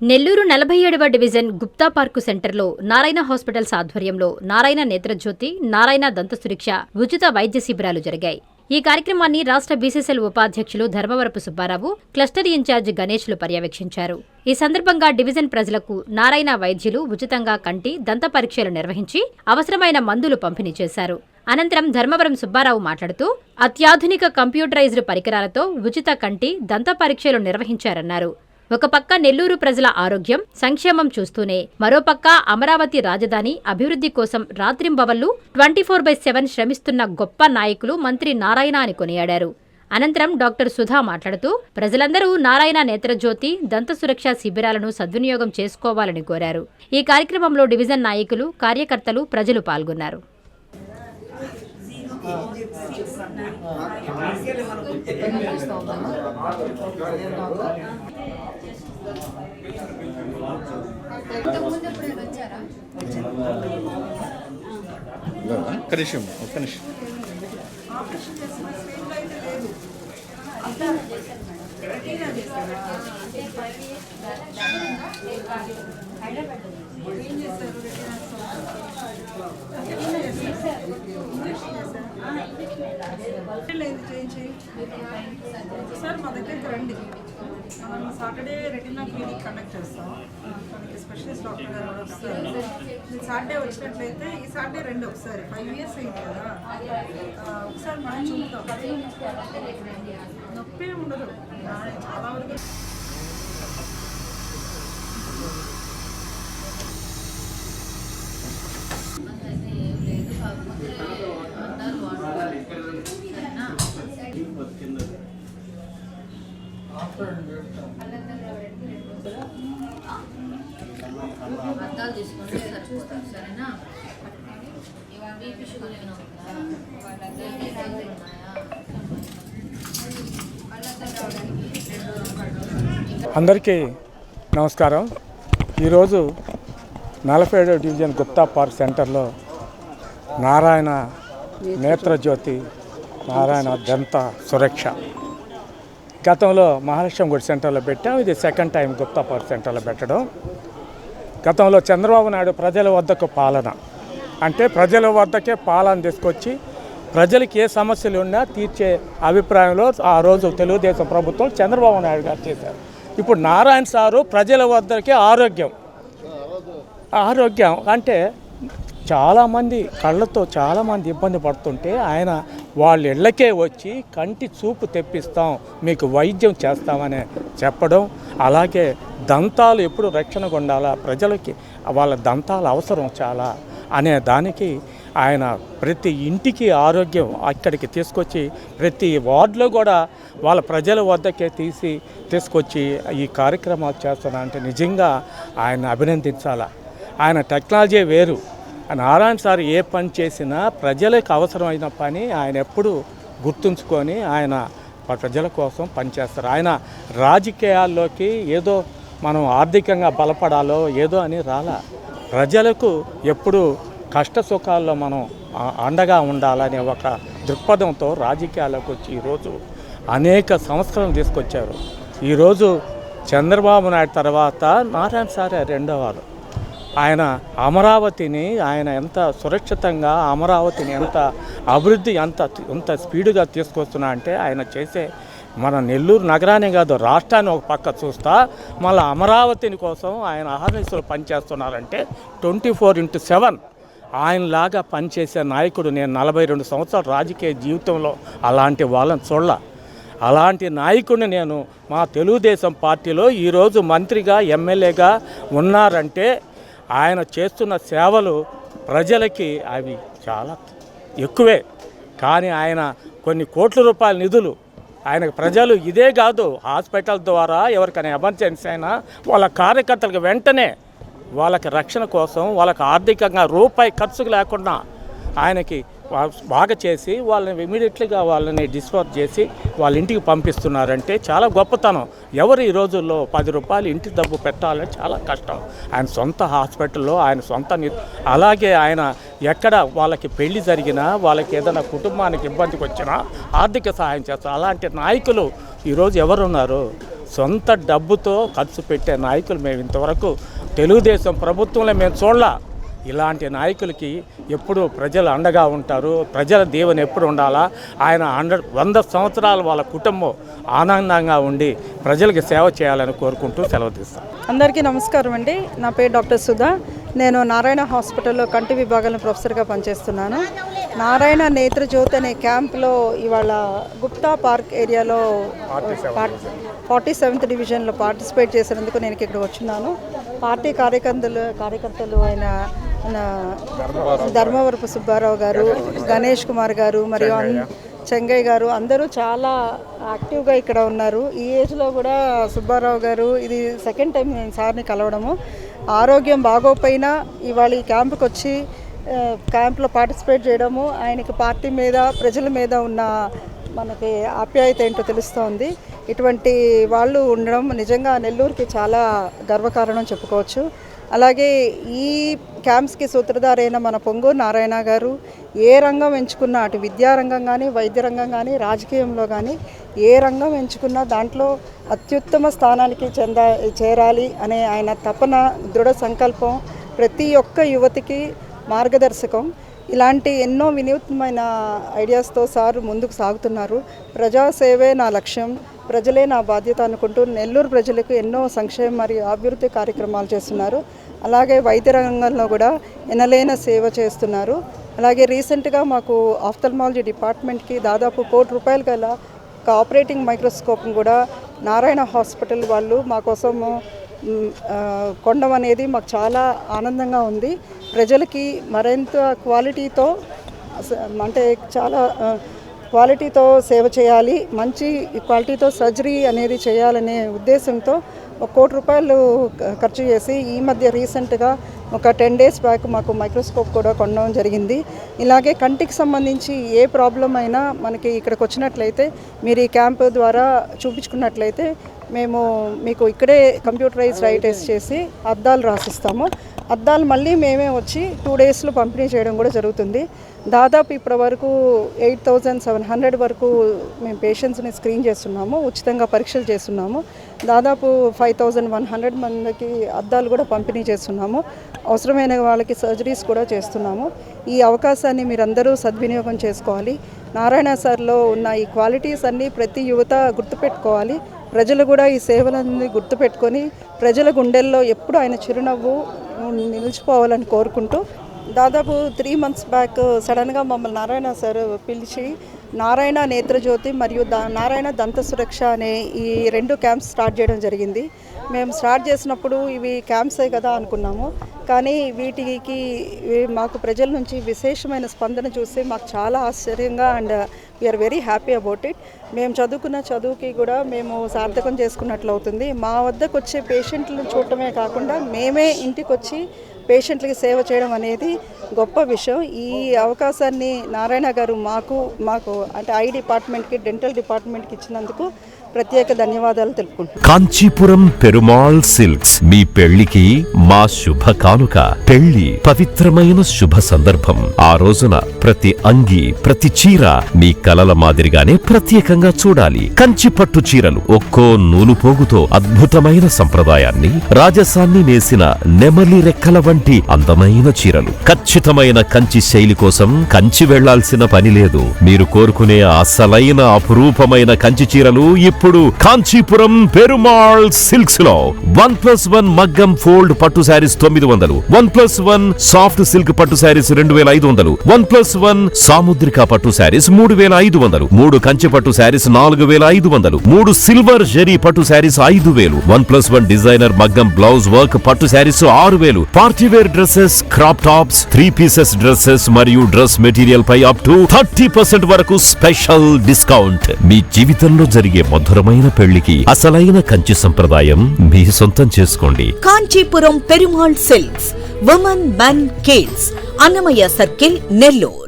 Nellore 47వ division Gupta park సెంటర్లో Narayana hospitals ఆధ్వర్యంలో నారాయణ నేత్రజ్యోతి, నారాయణ దంతసురక్ష ఉచిత వైద్య శిబిరాలు జరిగాయి. ఈ కార్యక్రమాన్ని రాష్ట్ర బీసీసీఎల్ ఉపాధ్యక్షులు ధర్మవరపు సుబ్బారావు, క్లస్టర్ ఇన్ఛార్జ్ గణేష్లు పర్యవేక్షించారు. ఈ సందర్భంగా డివిజన్ ప్రజలకు నారాయణ వైద్యులు ఉచితంగా కంటి, దంత పరీక్షలు నిర్వహించి అవసరమైన మందులు పంపిణీ చేశారు. అనంతరం ధర్మవరం సుబ్బారావు మాట్లాడుతూ అత్యాధునిక కంప్యూటరైజ్డ్ పరికరాలతో ఉచిత కంటి, దంత పరీక్షలు నిర్వహించారన్నారు. ఒక పక్క నెల్లూరు ప్రజల ఆరోగ్యం, సంక్షేమం చూస్తూనే మరోపక్క అమరావతి రాజధాని అభివృద్ధి కోసం రాత్రింబవళ్లు 24/7 శ్రమిస్తున్న గొప్ప నాయకులు మంత్రి నారాయణ అని కొనియాడారు. అనంతరం డాక్టర్ సుధా మాట్లాడుతూ ప్రజలందరూ నారాయణ నేత్రజ్యోతి, దంత సురక్ష శిబిరాలను సద్వినియోగం చేసుకోవాలని కోరారు. ఈ కార్యక్రమంలో డివిజన్ నాయకులు, కార్యకర్తలు, ప్రజలు పాల్గొన్నారు. సార్ మా దగ్గరికి రండి. మనం సాటర్డే రెటినా క్లినిక్ కండక్ట్ చేస్తాం. మనకి స్పెషలిస్ట్ డాక్టర్ గారు కూడా వస్తారు. మీరు సాటర్డే వచ్చినట్లయితే ఈ సాటర్డే రండి ఒకసారి. 5 years అయింది కదా, ఒకసారి మనం చూద్దాం. నొప్పి ఉండదు చాలా వరకు. అద్దాలు తీసుకొని చూస్తాను సరేనా. ఇవాళ బీపీ షుగర్ ఏమైనా అందరికీ నమస్కారం. ఈరోజు 47వ డివిజన్ గుప్తా పార్క్ సెంటర్లో నారాయణ నేత్రజ్యోతి, నారాయణ దంత సురక్ష గతంలో మహాలక్ష్మి గుడి సెంటర్లో పెట్టాం. ఇది సెకండ్ టైం గుప్తా పార్క్ సెంటర్లో పెట్టడం. గతంలో చంద్రబాబు నాయుడు ప్రజల వద్దకు పాలన అంటే ప్రజల వద్దకే పాలన తీసుకొచ్చి ప్రజలకి ఏ సమస్యలు ఉన్నా తీర్చే అభిప్రాయంలో ఆ రోజు తెలుగుదేశం ప్రభుత్వం చంద్రబాబు నాయుడు గారు చేశారు. ఇప్పుడు నారాయణ సారు ప్రజల వద్దకే ఆరోగ్యం అంటే చాలామంది కళ్ళతో చాలామంది ఇబ్బంది పడుతుంటే ఆయన వాళ్ళ ఇళ్ళకే వచ్చి కంటి చూపు తెప్పిస్తాం, మీకు వైద్యం చేస్తామని చెప్పడం. అలాగే దంతాలు ఎప్పుడు రక్షణగా ఉండాలా, ప్రజలకి వాళ్ళ దంతాలు అవసరం చాలా అనే దానికి ఆయన ప్రతి ఇంటికి ఆరోగ్యం అక్కడికి తీసుకొచ్చి ప్రతి వార్డులో కూడా వాళ్ళ ప్రజల వద్దకే తీసుకొచ్చి ఈ కార్యక్రమాలు చేస్తున్నా అంటే నిజంగా ఆయన అభినందించాలా. ఆయన టెక్నాలజీ వేరు. నారాయణ సార్ ఏ పని చేసినా ప్రజలకు అవసరమైన పని ఆయన ఎప్పుడు గుర్తుంచుకొని ఆయన ప్రజల కోసం పనిచేస్తారు. ఆయన రాజకీయాల్లోకి ఏదో మనం ఆర్థికంగా బలపడాలో ఏదో అని రాలా. ప్రజలకు ఎప్పుడు కష్ట సుఖాల్లో మనం అండగా ఉండాలనే ఒక దృక్పథంతో రాజకీయాల్లోకి వచ్చి ఈరోజు అనేక సంస్కరణలు తీసుకొచ్చారు. ఈరోజు చంద్రబాబు నాయుడు తర్వాత నారాయణ సారే రెండో వారు. ఆయన అమరావతిని ఆయన ఎంత సురక్షితంగా, అమరావతిని ఎంత అభివృద్ధి ఎంత స్పీడ్గా తీసుకొస్తున్నా అంటే ఆయన చేసే మన నెల్లూరు నగరాన్ని కాదు రాష్ట్రాన్ని ఒక పక్క చూస్తా మళ్ళీ అమరావతిని కోసం ఆయన అహర్నిశలు పనిచేస్తున్నారంటే 24/7 ఆయనలాగా పనిచేసే నాయకుడు నేను 42 సంవత్సరాల రాజకీయ జీవితంలో అలాంటి వాళ్ళని చూడాల. అలాంటి నాయకుడిని నేను మా తెలుగుదేశం పార్టీలో ఈరోజు మంత్రిగా, ఎమ్మెల్యేగా ఉన్నారంటే ఆయన చేస్తున్న సేవలు ప్రజలకి అవి చాలా ఎక్కువే. కానీ ఆయన కొన్ని కోట్ల రూపాయల నిధులు ఆయనకు ప్రజలు ఇదే కాదు హాస్పిటల్ ద్వారా ఎవరికైనా ఎమర్జెన్సీ అయినా వాళ్ళ కార్యకర్తలకు వెంటనే వాళ్ళకి రక్షణ కోసం వాళ్ళకి ఆర్థికంగా రూపాయి ఖర్చుకు లేకుండా ఆయనకి బాగా చేసి వాళ్ళని ఇమీడియట్లీగా వాళ్ళని డిస్పోజ్ చేసి వాళ్ళ ఇంటికి పంపిస్తున్నారంటే చాలా గొప్పతనం. ఎవరు ఈ రోజుల్లో 10 రూపాయలు ఇంటి డబ్బు పెట్టాలంటే చాలా కష్టం. ఆయన సొంత హాస్పిటల్లో ఆయన సొంత అలాగే ఆయన ఎక్కడ వాళ్ళకి పెళ్లి జరిగినా వాళ్ళకి ఏదైనా కుటుంబానికి ఇబ్బందికి వచ్చినా ఆర్థిక సహాయం చేస్తారు. అలాంటి నాయకులు ఈరోజు ఎవరున్నారు? సొంత డబ్బుతో ఖర్చు పెట్టే నాయకులు మేము ఇంతవరకు తెలుగుదేశం ప్రభుత్వంలో మేము చూడలా. ఇలాంటి నాయకులకి ఎప్పుడు ప్రజలు అండగా ఉంటారు, ప్రజల దీవెన ఎప్పుడు ఉండాలా. ఆయన 100 సంవత్సరాలు వాళ్ళ కుటుంబం ఆనందంగా ఉండి ప్రజలకు సేవ చేయాలని కోరుకుంటూ సెలవు తీస్తాం. అందరికీ నమస్కారం అండి. నా పేరు డాక్టర్ సుధా. నేను నారాయణ హాస్పిటల్లో కంటి విభాగంలో ప్రొఫెసర్గా పనిచేస్తున్నాను. నారాయణ నేత్రజ్యోతి అనే క్యాంప్లో ఇవాళ గుప్తా పార్క్ ఏరియాలో 47th డివిజన్లో పార్టిసిపేట్ చేసినందుకు నేను ఇక్కడ వచ్చున్నాను. పార్టీ కార్యకర్తలు అయిన ధర్మవరపు సుబ్బారావు గారు, గణేష్ కుమార్ గారు మరియు చెంగయ్య గారు అందరూ చాలా యాక్టివ్గా ఇక్కడ ఉన్నారు. ఈ ఏజ్లో కూడా సుబ్బారావు గారు ఇది సెకండ్ టైం నేను సార్ని కలవడము. ఆరోగ్యం బాగోపోయినా ఇవాళ ఈ క్యాంపుకి వచ్చి క్యాంప్లో పార్టిసిపేట్ చేయడము ఆయనకి పార్టీ మీద ప్రజల మీద ఉన్న మనకి ఆప్యాయత ఏంటో తెలుస్తోంది. ఇటువంటి వాళ్ళు ఉండడం నిజంగా నెల్లూరుకి చాలా గర్వకారణం చెప్పుకోవచ్చు. అలాగే ఈ క్యాంప్స్కి సూత్రధారైన మన పొంగూరు నారాయణ గారు ఏ రంగం ఎంచుకున్నా, అటు విద్యారంగం కానీ, వైద్య రంగం కానీ, రాజకీయంలో కానీ ఏ రంగం ఎంచుకున్నా దాంట్లో అత్యుత్తమ స్థానానికి చేరాలి అనే ఆయన తపన, దృఢ సంకల్పం ప్రతి ఒక్క యువతికి మార్గదర్శకం. ఇలాంటి ఎన్నో వినూత్నమైన ఐడియాస్తో సార్ ముందుకు సాగుతున్నారు. ప్రజాసేవే నా లక్ష్యం, ప్రజలే నా బాధ్యత అనుకుంటూ నెల్లూరు ప్రజలకు ఎన్నో సంక్షేమ మరియు అభివృద్ధి కార్యక్రమాలు చేస్తున్నారు. అలాగే వైద్య రంగంలో కూడా ఎనలేని సేవ చేస్తున్నారు. అలాగే రీసెంట్గా మాకు ఆఫ్థల్మాలజీ డిపార్ట్మెంట్కి దాదాపు ₹1 కోటి గల ఒక ఆపరేటింగ్ మైక్రోస్కోప్ను కూడా నారాయణ హాస్పిటల్ వాళ్ళు మా కోసము కొనడం అనేది మాకు చాలా ఆనందంగా ఉంది. ప్రజలకి మరింత క్వాలిటీతో అంటే చాలా క్వాలిటీతో సేవ చేయాలి, మంచి క్వాలిటీతో సర్జరీ అనేది చేయాలనే ఉద్దేశంతో ₹1 కోటి ఖర్చు చేసి ఈ మధ్య రీసెంట్గా ఒక 10 days బ్యాక్ మాకు మైక్రోస్కోప్ కూడా కొనడం జరిగింది. ఇలాగే కంటికి సంబంధించి ఏ ప్రాబ్లం అయినా మనకి ఇక్కడికి వచ్చినట్లయితే మీరు ఈ క్యాంప్ ద్వారా చూపించుకున్నట్లయితే మేము మీకు ఇక్కడే కంప్యూటరైజ్డ్ ఐ టెస్ట్ చేసి అద్దాలు రాసిస్తాము. అద్దాలు మళ్ళీ మేమే వచ్చి 2 daysలో పంపిణీ చేయడం కూడా జరుగుతుంది. దాదాపు ఇప్పటి వరకు 8,700 వరకు మేము పేషెంట్స్ని స్క్రీన్ చేస్తున్నాము, ఉచితంగా పరీక్షలు చేస్తున్నాము. దాదాపు 5,100 మందికి అద్దాలు కూడా పంపిణీ చేస్తున్నాము. అవసరమైన వాళ్ళకి సర్జరీస్ కూడా చేస్తున్నాము. ఈ అవకాశాన్ని మీరందరూ సద్వినియోగం చేసుకోవాలి. నారాయణ సార్లో ఉన్న ఈ క్వాలిటీస్ అన్నీ ప్రతి యువత గుర్తుపెట్టుకోవాలి. ప్రజలు కూడా ఈ సేవలన్నీ గుర్తుపెట్టుకొని ప్రజల గుండెల్లో ఎప్పుడు ఆయన చిరునవ్వు నిలిచిపోవాలని కోరుకుంటూ దాదాపు 3 months బ్యాక్ సడన్గా మమ్మల్ని నారాయణ సార్ పిలిచి నారాయణ నేత్రజ్యోతి మరియు నారాయణ దంత సురక్ష అనే ఈ 2 క్యాంప్స్ స్టార్ట్ చేయడం జరిగింది. మేము స్టార్ట్ చేసినప్పుడు ఇవి క్యాంప్సే కదా అనుకున్నాము. కానీ వీటికి మాకు ప్రజల నుంచి విశేషమైన స్పందన చూసి మాకు చాలా ఆశ్చర్యంగా and we are very happy about it. మేము చదువుకున్న చదువుకి కూడా మేము సార్థకం చేసుకున్నట్లు అవుతుంది. మా వద్దకు వచ్చే పేషెంట్లను చూడటమే కాకుండా మేమే ఇంటికి వచ్చి పేషెంట్లకి సేవ చేయడం అనేది గొప్ప విషయం. ఈ అవకాశాన్ని నారాయణ గారు మాకు అంటే ఐ డిపార్ట్మెంట్కి, డెంటల్ డిపార్ట్మెంట్కి ఇచ్చినందుకు ప్రత్యేక ధన్యవాదాలు తెలుపుకుంటున్నాను. కాంచీపురం పెరుమాళ్ సిల్క్స్ మీ పెళ్లికి మా శుభ కానుక. పెళ్లి పవిత్రమైన శుభ సందర్భం. ఆ రోజున ప్రతి అంగి, ప్రతి చీర మీ కలల మాదిరిగానే ప్రత్యేకంగా చూడాలి. కంచి పట్టు చీరలు ఒక్కో నూలు పోగుతో అద్భుతమైన సంప్రదాయాన్ని, రాజసాన్ని నేసిన నెమలి రెక్కల వంటి అందమైన చీరలు. ఖచ్చితమైన కంచి శైలి కోసం కంచి వెళ్లాల్సిన పని లేదు. మీరు కోరుకునే అసలైన అపురూపమైన కంచి చీరలు ఇప్పుడు కాంచీపురం పెరుమాళ్ సిల్క్స్ లో 1+1 మగ్గం ఫోల్డ్ పట్టు శారీస్ 900, 1+1 సాఫ్ట్ సిల్క్ పట్టు శారీస్ 2500, 1+1 సాముద్రిక పట్టు శారీస్ 3500, 3 కంచి పట్టు శారీస్ 4500, 3 సిల్వర్ జరీ పట్టు శారీస్ 5000, 1+1 డిజైనర్ మగ్గం బ్లౌజ్ వర్క్ పట్టు saris 6000, party wear dresses, crop tops, 3 pieces dresses మరియు డ్రెస్ మెటీరియల్ పై అప్ టు 30% వరకు స్పెషల్ డిస్కౌంట్. మీ జీవితంలో జరిగే మధురమైన పెళ్లికి అసలైన కంచి సంప్రదాయం మీ సొంతం చేసుకోండి. Kanchipuram Perumal silks, women, men, kids, Annamayya circle, Nellore.